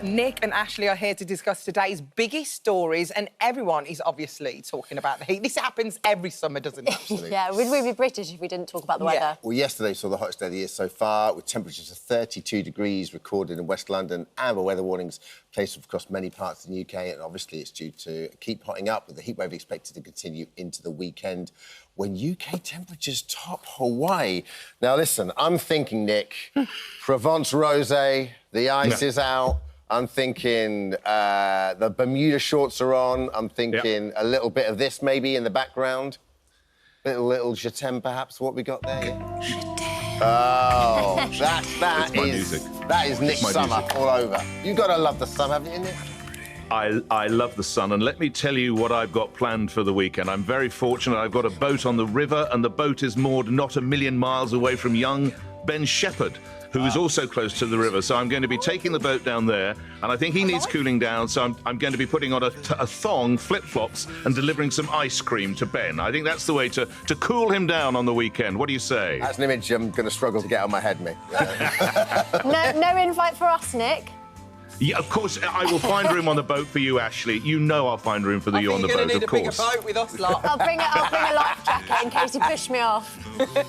Nick and Ashley are here to discuss today's biggest stories, and everyone is obviously talking about the heat. This happens every summer, doesn't it? Absolutely. Yeah, would we be British if we didn't talk about the weather? Well, yesterday saw the hottest day of the year so far, with temperatures of 32 degrees recorded in West London. Amber weather warnings placed across many parts of the UK, and obviously it's due to keep hotting up, with the heatwave expected to continue into the weekend, when UK temperatures top Hawaii. Now, listen, I'm thinking, Nick, Provence rosé, the ice is out. I'm thinking the Bermuda shorts are on. I'm thinking a little bit of this maybe in the background. Little je t'aime, perhaps, what we got there. Oh, that is Nick Summer all over. You've got to love the sun, haven't you, Nick? I love the sun, and let me tell you what I've got planned for the weekend. I'm very fortunate. I've got a boat on the river, and the boat is moored not a million miles away from young Ben Shepherd, who is also close to the river. So I'm going to be taking the boat down there, and I think he needs cooling down, so I'm going to be putting on a thong, flip-flops, and delivering some ice cream to Ben. I think that's the way to cool him down on the weekend. What do you say? That's an image I'm going to struggle to get out of my head, mate. No invite for us, Nick? Yeah, of course, I will find room on the boat for you, Ashley. You know I'll find room for you on the boat, of course. You're going to need a bigger boat with us lot. I'll bring a life jacket in case you push me off.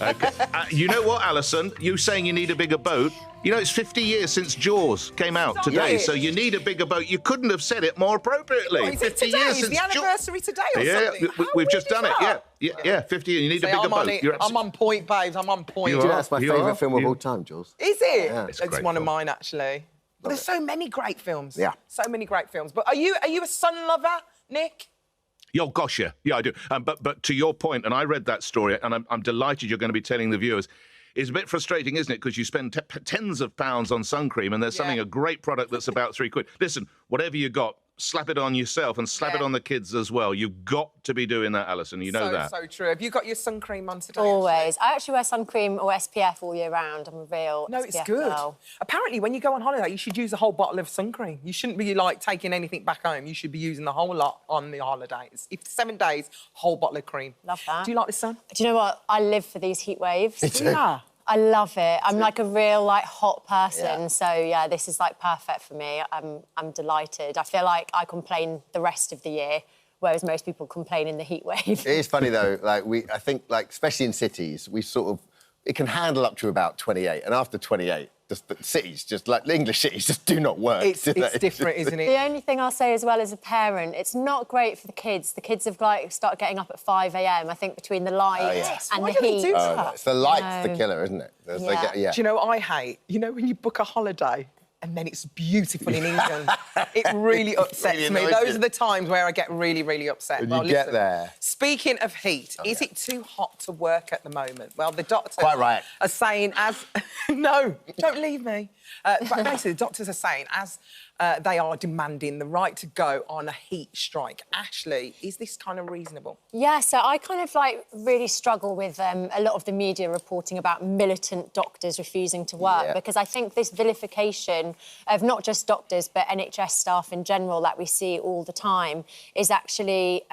Okay. You know what, Alison? You saying you need a bigger boat? You know, it's 50 years since Jaws came out today, so you need a bigger boat. You couldn't have said it more appropriately. What, is it today? Is the anniversary today or something? We've just done it, yeah, 50 years. You need a bigger boat. I'm on point, babes, I'm on point. That's my favourite film of all time, Jules. Is it? Yeah. It's one of mine, actually. Well, there's so many great films. Yeah. So many great films. But are you a sun lover, Nick? Oh, gosh, yeah, I do. But to your point, and I read that story, and I'm delighted you're going to be telling the viewers, it's a bit frustrating, isn't it? Because you spend tens of pounds on sun cream, and there's a great product that's about £3. Listen, whatever you got, slap it on yourself and slap it on the kids as well. You've got to be doing that, Alison. You know that. So true. Have you got your sun cream on today? Always. I actually wear sun cream or SPF all year round. I'm a real SPF it's good. girl. Apparently, when you go on holiday, you should use a whole bottle of sun cream. You shouldn't be, like, taking anything back home. You should be using the whole lot on the holidays. If 7 days, whole bottle of cream. Love that. Do you like the sun? Do you know what? I live for these heat waves. Me too. Yeah. I love it. I'm like a real hot person, so yeah, this is like perfect for me. I'm delighted. I feel like I complain the rest of the year, whereas most people complain in the heat wave. It is funny though. I think especially in cities, it can handle up to about 28, and after 28, the cities, just like the English cities, just do not work. It's different, isn't it? The only thing I'll say as well as a parent, it's not great for the kids. The kids have started getting up at 5 a.m. I think between the light and Why the do they heat. do that? It's the light's the killer, isn't it? Do you know what I hate? You know when you book a holiday and then it's beautiful in England? It really upsets me. Those are the times where I get really, really upset. When you get there. Speaking of heat, is it too hot to work at the moment? Well, the doctors are saying No, don't leave me. But basically, the doctors are saying they are demanding the right to go on a heat strike. Ashley, is this kind of reasonable? Yeah, so I kind of really struggle with a lot of the media reporting about militant doctors refusing to work because I think this vilification of not just doctors but NHS staff in general that we see all the time is actually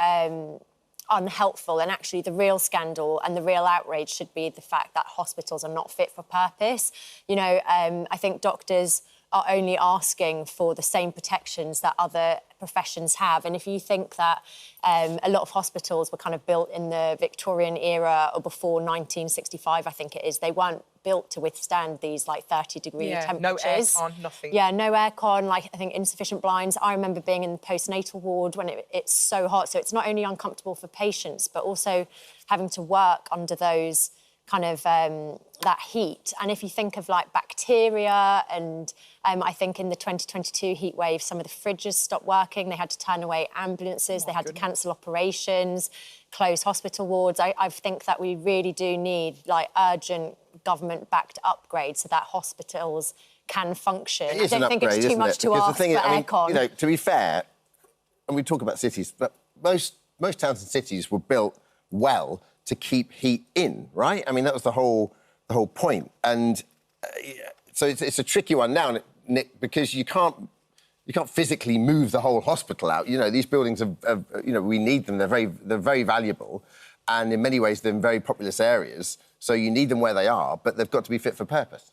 unhelpful, and actually the real scandal and the real outrage should be the fact that hospitals are not fit for purpose. You know, I think doctors are only asking for the same protections that other professions have. And if you think that a lot of hospitals were kind of built in the Victorian era or before 1965, I think it is, they weren't built to withstand these 30-degree temperatures. No aircon, nothing. Yeah, no aircon, I think insufficient blinds. I remember being in the postnatal ward when it's so hot. So it's not only uncomfortable for patients, but also having to work under those kind of that heat. And if you think of bacteria and I think in the 2022 heat wave, some of the fridges stopped working. They had to turn away ambulances. They had to cancel operations, close hospital wards. I think that we really do need urgent government-backed upgrades so that hospitals can function. I don't think it's too much to ask for aircon. You know, to be fair, and we talk about cities, but most towns and cities were built well to keep heat in, right? I mean, that was the whole point. And so it's a tricky one now, Nick, because you can't physically move the whole hospital out. You know, these buildings we need them. They're very valuable, and in many ways they're in very populous areas. So you need them where they are, but they've got to be fit for purpose.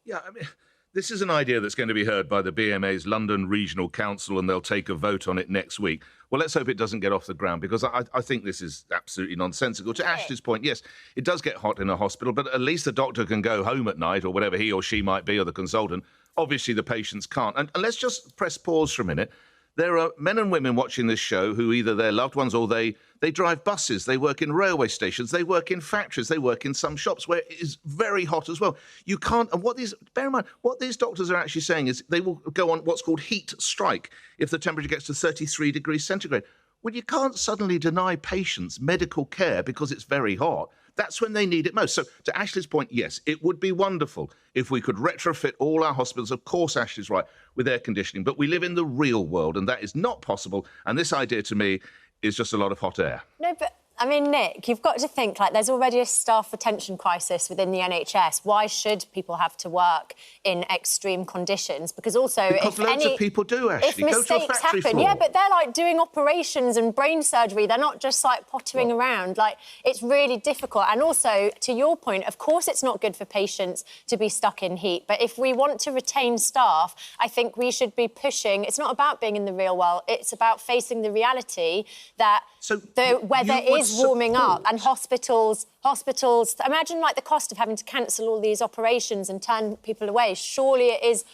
Yeah, I mean, This is an idea that's going to be heard by the BMA's London Regional Council, and they'll take a vote on it next week. Well, let's hope it doesn't get off the ground, because I think this is absolutely nonsensical. To Ashley's point, yes, it does get hot in a hospital, but at least the doctor can go home at night, or whatever he or she might be, or the consultant. Obviously, the patients can't. And let's just press pause for a minute. There are men and women watching this show who either their loved ones or they drive buses, they work in railway stations, they work in factories, they work in some shops where it is very hot as well. You can't, and bear in mind, what these doctors are actually saying is they will go on what's called heat strike if the temperature gets to 33 degrees centigrade. Well, you can't suddenly deny patients medical care because it's very hot. That's when they need it most. So, to Ashley's point, yes, it would be wonderful if we could retrofit all our hospitals, of course, Ashley's right, with air conditioning. But we live in the real world, and that is not possible. And this idea, to me, is just a lot of hot air. No, but I mean, Nick, you've got to think, like, there's already a staff retention crisis within the NHS. Why should people have to work in extreme conditions? Because also, because loads of people do, Ashley. If mistakes happen, yeah, but they're, like, doing operations and brain surgery. They're not just, like, pottering around. Like, it's really difficult. And also, to your point, of course it's not good for patients to be stuck in heat. But if we want to retain staff, I think we should be pushing... It's not about being in the real world. It's about facing the reality that the weather is warming up, and hospitals, imagine, like, the cost of having to cancel all these operations and turn people away. Surely it is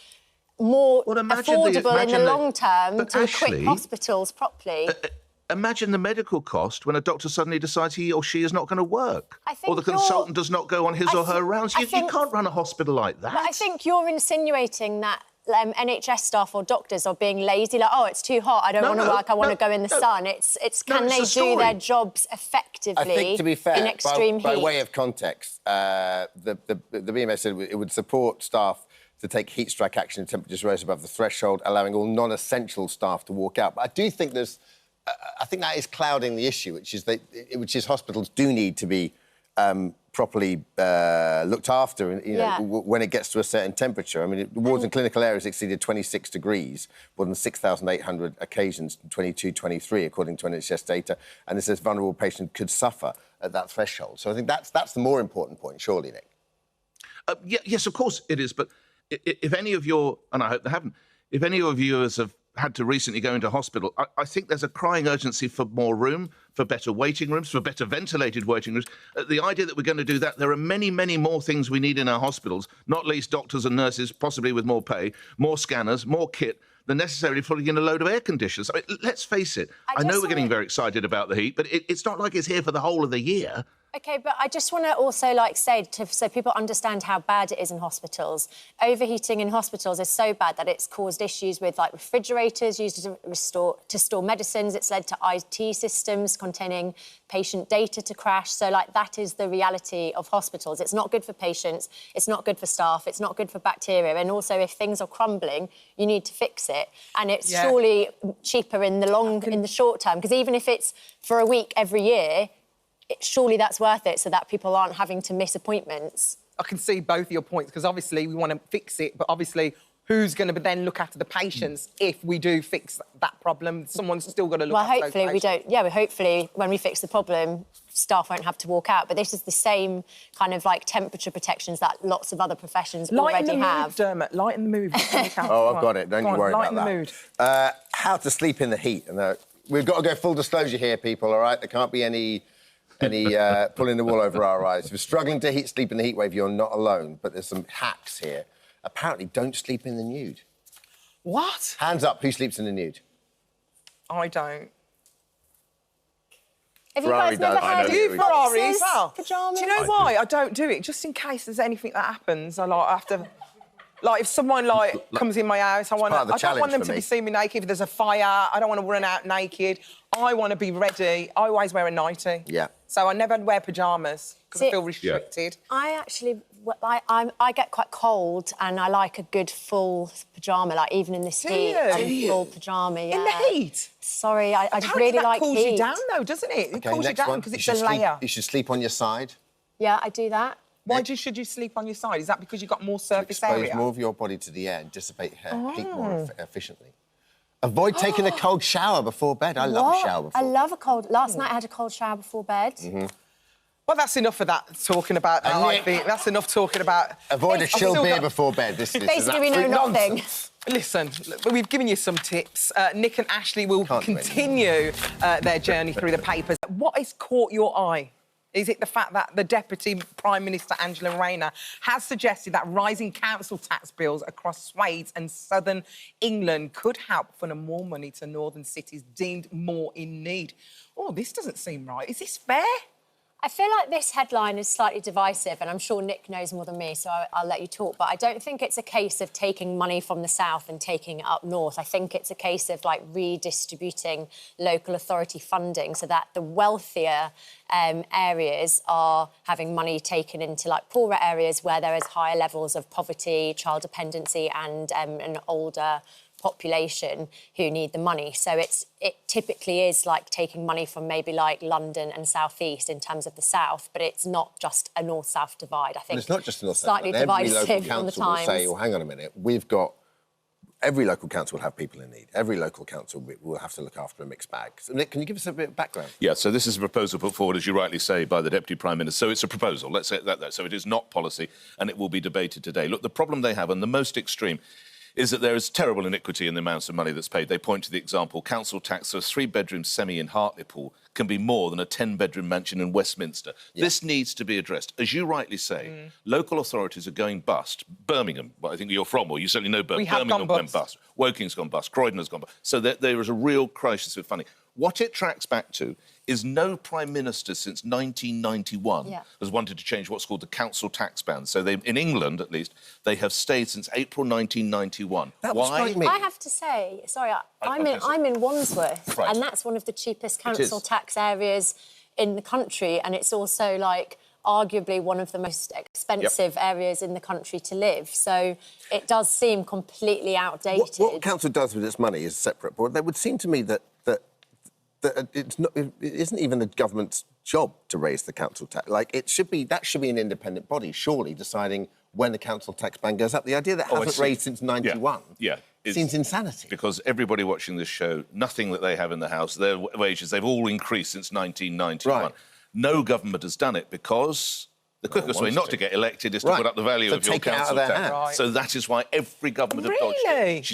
more affordable in the long term to equip hospitals properly. Imagine the medical cost when a doctor suddenly decides he or she is not going to work, or the consultant does not go on his or her rounds. You can't run a hospital like that. But I think you're insinuating that NHS staff or doctors are being lazy, like, oh, it's too hot, I don't want to work, I want to go in the sun. It's can they do their jobs effectively? I think, to be fair, in extreme heat? By way of context, the BMS said it would support staff to take heat strike action if temperatures rose above the threshold, allowing all non-essential staff to walk out. But I do think I think that is clouding the issue, which is hospitals do need to be properly looked after, you know, when it gets to a certain temperature. I mean, wards and clinical areas exceeded 26 degrees, more than 6,800 occasions in 22-23, according to NHS data, and it says vulnerable patients could suffer at that threshold. So I think that's the more important point, surely, Nick. Yes, of course it is, but if any of your, and I hope they haven't, if any of your viewers have had to recently go into hospital, I think there's a crying urgency for more room, for better waiting rooms, for better ventilated waiting rooms. The idea that we're going to do that, there are many, many more things we need in our hospitals, not least doctors and nurses, possibly with more pay, more scanners, more kit, than necessarily putting in a load of air conditioners. I mean, let's face it, I know we're getting very excited about the heat, but it's not like it's here for the whole of the year. OK, but I just want to also, like, say, so people understand how bad it is in hospitals. Overheating in hospitals is so bad that it's caused issues with, like, refrigerators used to store medicines. It's led to IT systems containing patient data to crash. So, like, that is the reality of hospitals. It's not good for patients. It's not good for staff. It's not good for bacteria. And also, if things are crumbling, you need to fix it. And it's surely cheaper in the short term, because even if it's for a week every year, surely that's worth it so that people aren't having to miss appointments. I can see both of your points, because obviously we want to fix it, but obviously who's going to then look after the patients if we do fix that problem? Someone's still got to look after those patients. Well, hopefully we don't... Yeah, hopefully when we fix the problem, staff won't have to walk out. But this is the same kind of, like, temperature protections that lots of other professions already have. Dermot, lighten the mood. Oh, I've got it. Don't you worry about that. Lighten the mood. How to sleep in the heat. And we've got to go full disclosure here, people, all right? There can't be any pulling the wool over our eyes. If you're struggling to sleep in the heat wave, you're not alone. But there's some hacks here. Apparently, don't sleep in the nude. What? Hands up, who sleeps in the nude? I don't. Have you guys never heard of Ferraris? Pyjamas? Do you know why I don't do it? Just in case there's anything that happens, I have to... Like, if someone, like, comes in my house, I don't want them to see me naked. If there's a fire, I don't want to run out naked. I want to be ready. I always wear a nightie. Yeah. So I never wear pyjamas because I feel restricted. I actually... I get quite cold and I like a good full pyjama, like, even in this heat. Full pyjama, yeah. In the heat? Sorry, I just really like heat. That cools you down, though, doesn't it? It cools you down because it's a layer. You should sleep on your side. Yeah, I do that. Why should you sleep on your side? Is that because you've got more surface area? Expose more of your body to the air and dissipate heat more efficiently. Avoid taking a cold shower before bed. I love a shower before bed. I love a cold... Last night I had a cold shower before bed. Well, that's enough of that talking about that, I think. That's enough talking about... Avoid a chill beer before bed. Basically, we know nothing. Nonsense. Listen, we've given you some tips. Nick and Ashley will continue their journey through the papers. What has caught your eye? Is it the fact that the Deputy Prime Minister, Angela Rayner, has suggested that rising council tax bills across swathes and southern England could help funnel more money to northern cities deemed more in need? Oh, this doesn't seem right. Is this fair? I feel like this headline is slightly divisive, and I'm sure Nick knows more than me, so I'll let you talk. But I don't think it's a case of taking money from the south and taking it up north. I think it's a case of, like, redistributing local authority funding so that the wealthier areas are having money taken into, like, poorer areas where there is higher levels of poverty, child dependency and an older population who need the money. So it typically is like taking money from maybe like London and South East in terms of the south, but it's not just a north-south divide. I think it's not just a north-south slightly divisive every local on the council will Times. say, well, hang on a minute, every local council will have people in need. Every local council will have to look after a mixed bag. So, Nick, can you give us a bit of background? Yeah, so this is a proposal put forward, as you rightly say, by the Deputy Prime Minister. So it's a proposal, let's say that. So it is not policy, and it will be debated today. Look, the problem they have, and the most extreme, is that there is terrible iniquity in the amounts of money that's paid. They point to the example, council tax for a 3-bedroom semi in Hartlepool can be more than a 10-bedroom mansion in Westminster. Yeah. This needs to be addressed. As you rightly say, local authorities are going bust. Birmingham, well, I think you're from, or you certainly know Birmingham went bust. Woking's gone bust. Croydon has gone bust. So there is a real crisis with funding. What it tracks back to is no Prime Minister since 1991 has wanted to change what's called the council tax band. So in England, at least, they have stayed since April 1991. Why? I have to say, sorry, I'm in Wandsworth, and that's one of the cheapest council tax areas in the country, and it's also, like, arguably one of the most expensive areas in the country to live. So it does seem completely outdated. What council does with its money is separate, but it would seem to me that it isn't even the government's job to raise the council tax. Like, that should be an independent body, surely, deciding when the council tax band goes up. The idea that it hasn't raised since 91 seems insanity. Because everybody watching this show, nothing that they have in the house, their wages, they've all increased since 1991. Right. No government has done it because the quickest way not to get elected is to put up the value of your council tax. Right. So that is why every government has dodged it.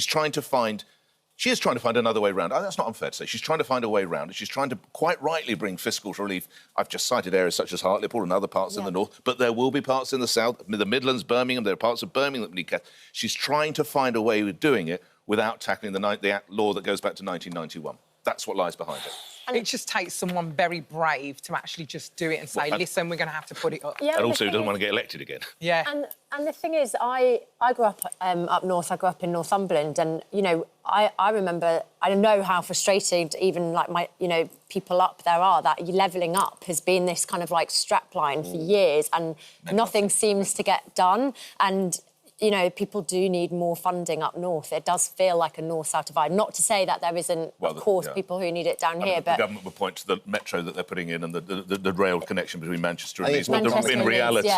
She is trying to find another way round. Oh, that's not unfair to say. She's trying to find a way round. She's trying to quite rightly bring fiscal relief. I've just cited areas such as Hartlepool and other parts in the north, but there will be parts in the south, the Midlands, Birmingham. There are parts of Birmingham that need cash. She's trying to find a way of doing it without tackling the law that goes back to 1991. That's what lies behind it. And it just takes someone very brave to actually just do it and say, listen, we're going to have to put it up. Yeah, and also, he doesn't want to get elected again. Yeah. And the thing is, I grew up up north. I grew up in Northumberland, and, you know, I remember, I don't know how frustrated even, like, my, you know, people up there are, that levelling up has been this kind of, like, strapline for years, and nothing seems to get done. And, you know, people do need more funding up north. It does feel like a north-south divide. Not to say that there isn't, of course, people who need it down here, but... The government would point to the metro that they're putting in and the rail connection between Manchester and Leeds. But in reality,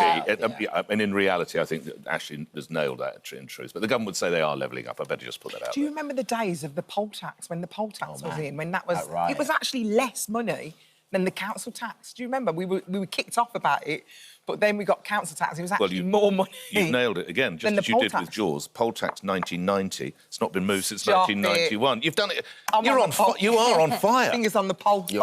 in reality, I think that Ashley has nailed that in truth. But the government would say they are levelling up. I better just put that out. Do you remember the days of the poll tax, when the poll tax was in, when that was... It was actually less money than the council tax. Do you remember? We were kicked off about it. But then we got council tax. It was actually more money. You've nailed it again, just as you did with Jaws. Poll tax 1990. It's not been moved since 1991. You've done it. You are on fire. Fingers on the pulse. You're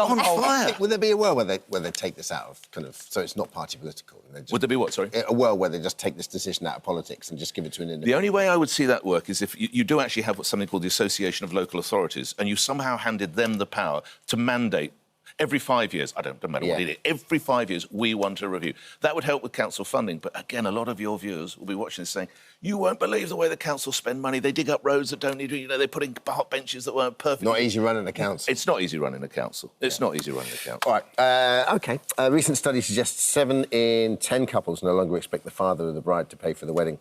on fire. Would there be a world where they take this out of kind of, so it's not party political? Would there be what? Sorry. A world where they just take this decision out of politics and just give it to an independent. The only way I would see that work is if you do actually have something called the Association of Local Authorities, and you somehow handed them the power to mandate. Every 5 years, don't matter what it is, every 5 years, we want a review. That would help with council funding, but again, a lot of your viewers will be watching this saying, you won't believe the way the council spend money. They dig up roads that don't need to, you know, they put in park benches that weren't perfect. Not easy running a council. It's not easy running a council. It's not easy running a council. All right, OK. A recent study suggests 7 in 10 couples no longer expect the father of the bride to pay for the wedding,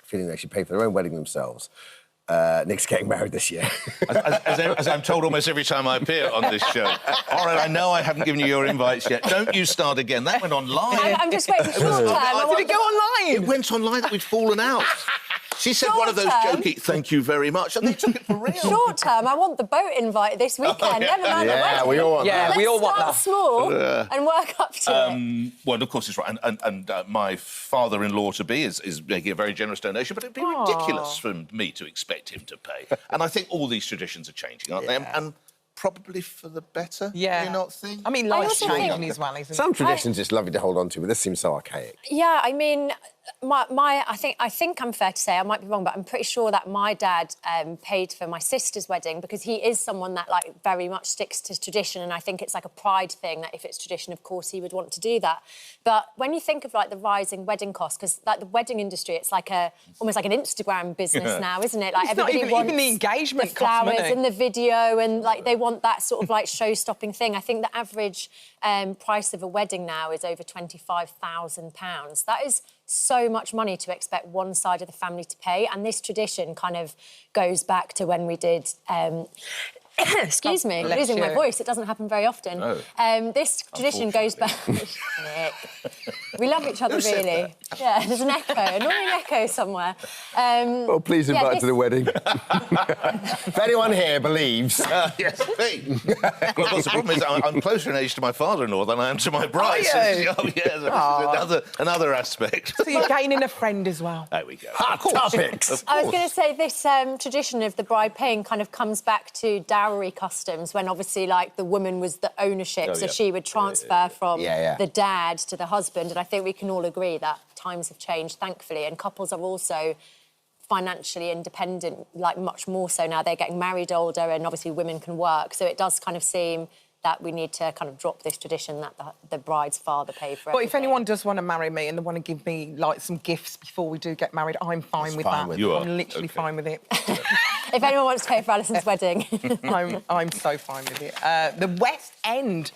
feeling they should pay for their own wedding themselves. Nick's getting married this year. as I'm told almost every time I appear on this show. All right, I know I haven't given you your invites yet. Don't you start again. That went online. I'm just waiting for short term. Did it go online? It went online that we'd fallen out. She said one of those jokey, thank you very much, and they took it for real. Short term, I want the boat invite this weekend. Never mind the wedding. We all want that. Let's we all want start that. small and work up to it. Well, of course, it's right. And my father-in-law-to-be is making a very generous donation, but it'd be ridiculous for me to expect him to pay. And I think all these traditions are changing, aren't they? And probably for the better, do you not think? I mean, life's changing as well, isn't it? Some traditions it's lovely to hold on to, but this seems so archaic. Yeah, I mean, I think I'm fair to say, I might be wrong, but I'm pretty sure that my dad paid for my sister's wedding because he is someone that, like, very much sticks to tradition, and I think it's like a pride thing that if it's tradition, of course, he would want to do that. But when you think of, like, the rising wedding costs, because, like, the wedding industry, it's like almost like an Instagram business now, isn't it? Like, it's everybody not wants even the engagement the flowers costs money. and the video, and, like, they want that sort of, like, show-stopping thing. I think the average price of a wedding now is over £25,000. That is so much money to expect one side of the family to pay, and this tradition kind of goes back to when we did excuse me, losing my voice. It doesn't happen very often. This tradition goes back... Nick. We love each other, really. Yeah, there's an echo, an annoying echo somewhere. Well, please invite to the wedding. If anyone here believes... Yes, me. Well, of course, the problem is I'm closer in age to my father-in-law than I am to my bride. Another aspect. So you're gaining a friend as well. There we go. Hot topics! I was going to say, this tradition of the bride paying kind of comes back to dowry customs, when obviously, like, the woman was the ownership, so she would transfer from the dad to the husband, and I think we can all agree that times have changed, thankfully, and couples are also financially independent, like, much more so now. They're getting married older, and obviously women can work, so it does kind of seem that we need to kind of drop this tradition that the bride's father paid for everything. But if anyone does want to marry me and they want to give me, like, some gifts before we do get married, I'm fine with that. I'm literally fine with it. If anyone wants to pay for Alison's wedding. I'm so fine with it. The West End...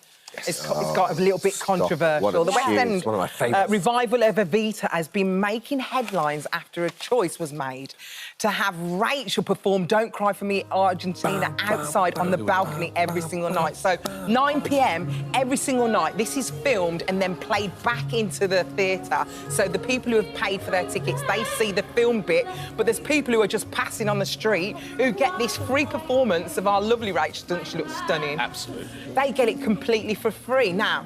It's got a little bit controversial. The West End one of my favourites. revival of Avita has been making headlines after a choice was made to have Rachel perform Don't Cry For Me Argentina outside on the balcony every single night. So 9 p.m. every single night. This is filmed and then played back into the theatre. So the people who have paid for their tickets, they see the film bit, but there's people who are just passing on the street who get this free performance of our lovely Rachel. Doesn't she look stunning? Absolutely. They get it completely for free. Now,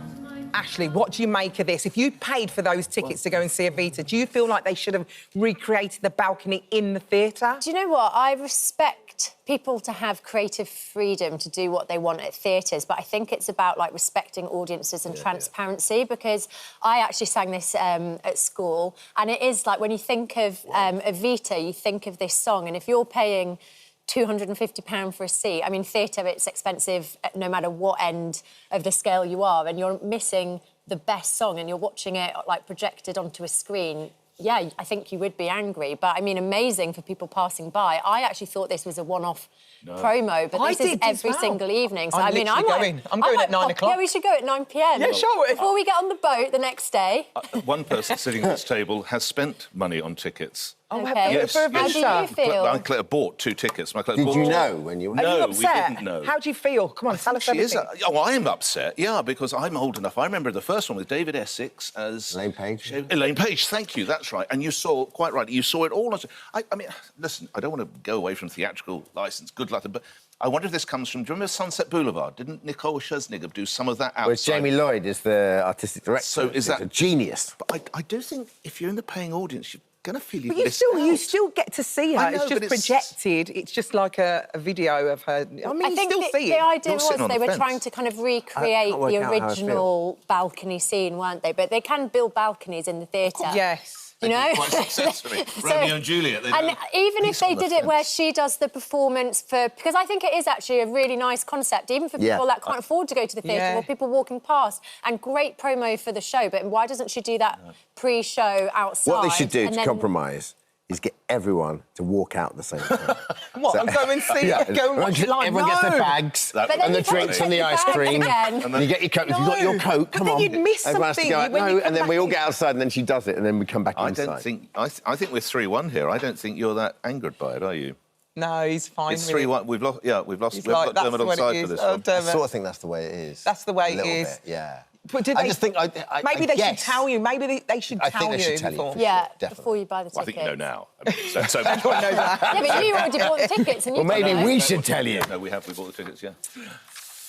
Ashley, what do you make of this? If you paid for those tickets to go and see Avita, do you feel like they should have recreated the balcony in the theatre? Do you know what? I respect people to have creative freedom to do what they want at theatres, but I think it's about, like, respecting audiences and transparency, because I actually sang this at school, and it is, like, when you think of Avita, you think of this song, and if you're paying £250 for a seat. I mean, theatre, it's expensive no matter what end of the scale you are, and you're missing the best song and you're watching it, like, projected onto a screen. Yeah, I think you would be angry. But, I mean, amazing for people passing by. I actually thought this was a one-off promo, but this is every single evening. So, I'm going at 9 o'clock. Yeah, we should go at 9 p.m. Yeah, sure. Before we get on the boat the next day. One person sitting at this table has spent money on tickets. Okay. Yes, How do you feel? I bought 2 tickets. Did you know when you were... Are you No, upset? we didn't know. How do you feel? Come on, tell us everything. I am upset, yeah, because I'm old enough. I remember the first one with David Essex as... Elaine Page. Elaine Page, thank you, that's right. And you saw, quite right, you saw it all. I mean, listen, I don't want to go away from theatrical licence, good luck, but I wonder if this comes from... Do you remember Sunset Boulevard? Didn't Nicole Scherzinger do some of that outside? Whereas Jamie Lloyd is the artistic director. So is that... a genius. But I do think if you're in the paying audience, you're going to feel But you still get to see her. It's just projected. It's just like a video of her. I mean, you still see it. The idea was they were trying to kind of recreate the original balcony scene, weren't they? But they can build balconies in the theatre. Yes. You know? Quite successfully. Romeo and Juliet. And even if they did it where she does the performance for... Because I think it is actually a really nice concept, even for people that can't afford to go to the theatre or people walking past. And great promo for the show, but why doesn't she do that pre-show outside? What they should do to compromise is get everyone to walk out at the same time. What, and go and see it? Go and watch it live? Everyone gets their bags and the drinks and the ice cream. And then you get your coat. If you've got your coat, come on. But then you'd miss everyone has to something. go out, and then we all get outside and then she does it and then we come back inside. I think we're 3-1 here. I don't think you're that angered by it, are you? No, he's fine. It's 3-1. We've got Dermot on side for this one. I sort of think that's the way it is. That's the way it is. Yeah. But did I just think maybe they should tell you. Maybe they should tell you. Yeah, before you buy the tickets. Well, I think you know now. Everyone knows that. Yeah, but you already bought the tickets, and you Well, maybe we should tell you. No, we bought the tickets, yeah.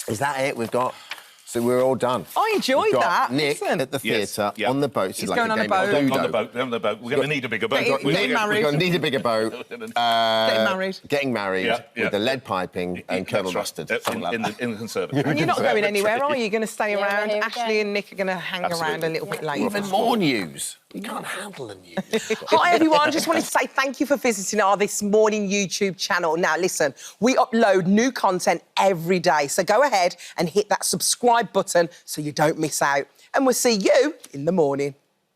Is that it? We've got... So we're all done. I enjoyed that. Nick at the theatre, on the boat. He's going on the boat. On the boat. We're going to need a bigger boat. Getting married. We're going to need a bigger boat. Getting married with the lead piping and Colonel Mustard. In the conservatory. And you're not going anywhere, are you? You're going to stay around. Ashley and Nick are going to hang around a little bit later. Even more news. You can't handle the news. Hi, everyone. Just wanted to say thank you for visiting our This Morning YouTube channel. Now, listen, we upload new content every day, so go ahead and hit that subscribe button so you don't miss out. And we'll see you in the morning.